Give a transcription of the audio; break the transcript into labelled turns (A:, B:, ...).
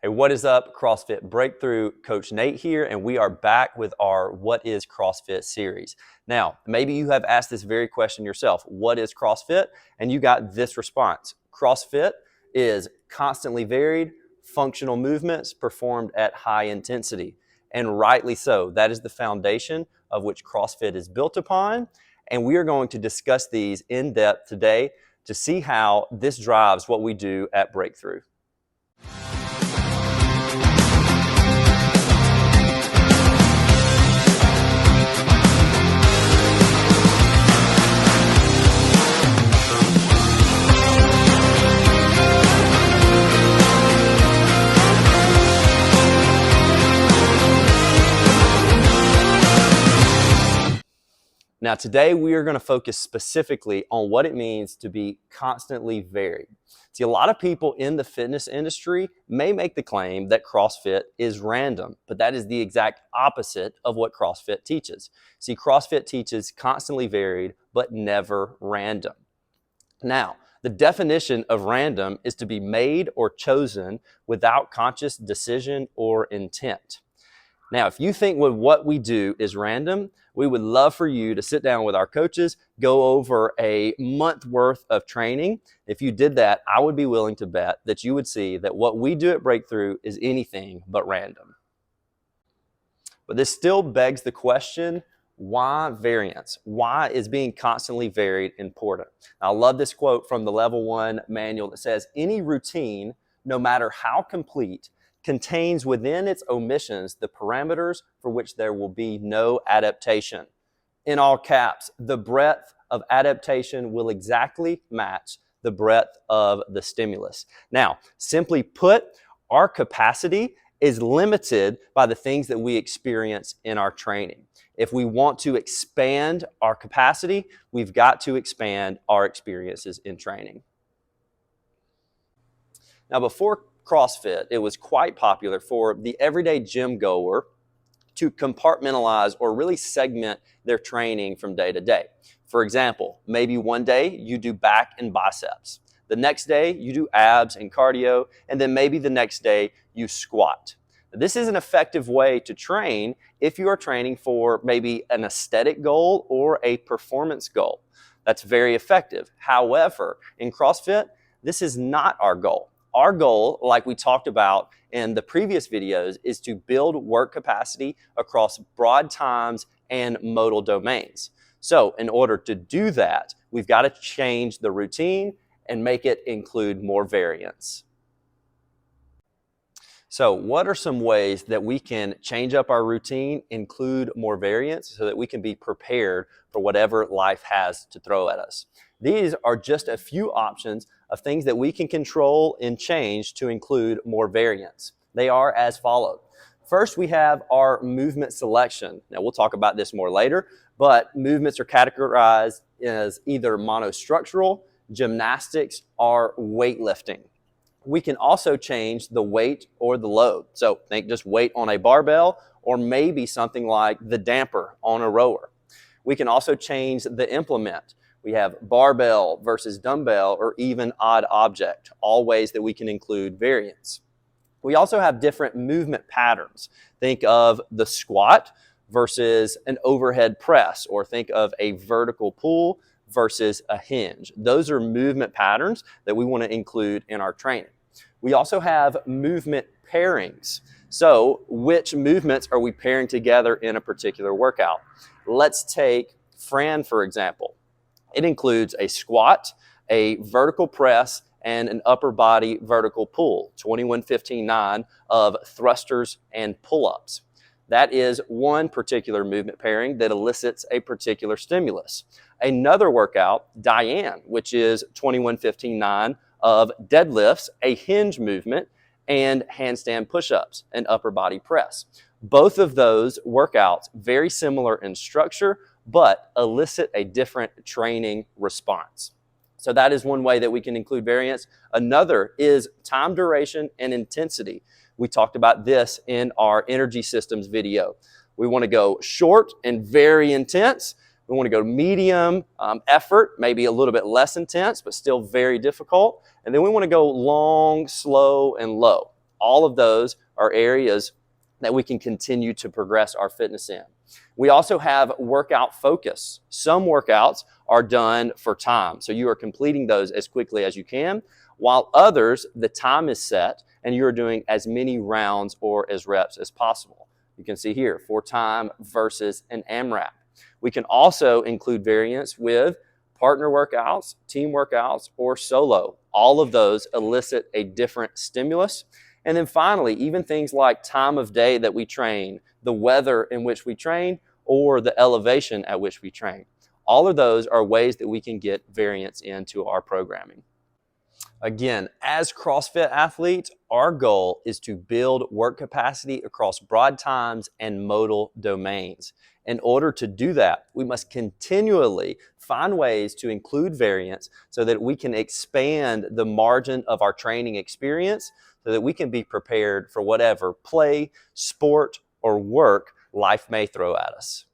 A: Hey, what is up? CrossFit Breakthrough, Coach Nate here, and we are back with our What is CrossFit series. Now, maybe you have asked this very question yourself, what is CrossFit? And you got this response. CrossFit is constantly varied, functional movements performed at high intensity. And rightly so, that is the foundation of which CrossFit is built upon. And we are going to discuss these in depth today to see how this drives what we do at Breakthrough. Now, today we are going to focus specifically on what it means to be constantly varied. See, a lot of people in the fitness industry may make the claim that CrossFit is random, but that is the exact opposite of what CrossFit teaches. See, CrossFit teaches constantly varied, but never random. Now, the definition of random is to be made or chosen without conscious decision or intent. Now, if you think what we do is random, we would love for you to sit down with our coaches, go over a month worth of training. If you did that, I would be willing to bet that you would see that what we do at Breakthrough is anything but random. But this still begs the question, why variance? Why is being constantly varied important? Now, I love this quote from the Level 1 manual that says, any routine, no matter how complete, contains within its omissions the parameters for which there will be no adaptation. In all caps, the breadth of adaptation will exactly match the breadth of the stimulus. Now, simply put, our capacity is limited by the things that we experience in our training. If we want to expand our capacity, we've got to expand our experiences in training. Now, before CrossFit, it was quite popular for the everyday gym goer to compartmentalize or really segment their training from day to day. For example, maybe one day you do back and biceps. The next day you do abs and cardio, and then maybe the next day you squat. This is an effective way to train if you are training for maybe an aesthetic goal or a performance goal. That's very effective. However, in CrossFit, this is not our goal. Our goal, like we talked about in the previous videos, is to build work capacity across broad times and modal domains. So in order to do that, we've got to change the routine and make it include more variance. So what are some ways that we can change up our routine, include more variance, so that we can be prepared for whatever life has to throw at us? These are just a few options of things that we can control and change to include more variance. They are as follows. First, we have our movement selection. Now, we'll talk about this more later, but movements are categorized as either monostructural, gymnastics, or weightlifting. We can also change the weight or the load. So think just weight on a barbell or maybe something like the damper on a rower. We can also change the implement. We have barbell versus dumbbell or even odd object, all ways that we can include variance. We also have different movement patterns. Think of the squat versus an overhead press, or think of a vertical pull versus a hinge. Those are movement patterns that we want to include in our training. We also have movement pairings. So which movements are we pairing together in a particular workout? Let's take Fran, for example. It includes a squat, a vertical press, and an upper body vertical pull, 21-15-9 of thrusters and pull-ups. That is one particular movement pairing that elicits a particular stimulus. Another workout, Diane, which is 21-15-9 of deadlifts, a hinge movement, and handstand push-ups, an upper body press. Both of those workouts, very similar in structure, but elicit a different training response. So that is one way that we can include variance. Another is time duration and intensity. We talked about this in our energy systems video. We want to go short and very intense. We want to go medium effort, maybe a little bit less intense, but still very difficult. And then we want to go long, slow, and low. All of those are areas that we can continue to progress our fitness in. We also have workout focus. Some workouts are done for time, so you are completing those as quickly as you can, while others, the time is set and you're doing as many rounds or as reps as possible. You can see here, for time versus an AMRAP. We can also include variants with partner workouts, team workouts, or solo. All of those elicit a different stimulus. And then finally, even things like time of day that we train, the weather in which we train, or the elevation at which we train. All of those are ways that we can get variance into our programming. Again, as CrossFit athletes, our goal is to build work capacity across broad times and modal domains. In order to do that, we must continually find ways to include variance so that we can expand the margin of our training experience so that we can be prepared for whatever play, sport, or work life may throw at us.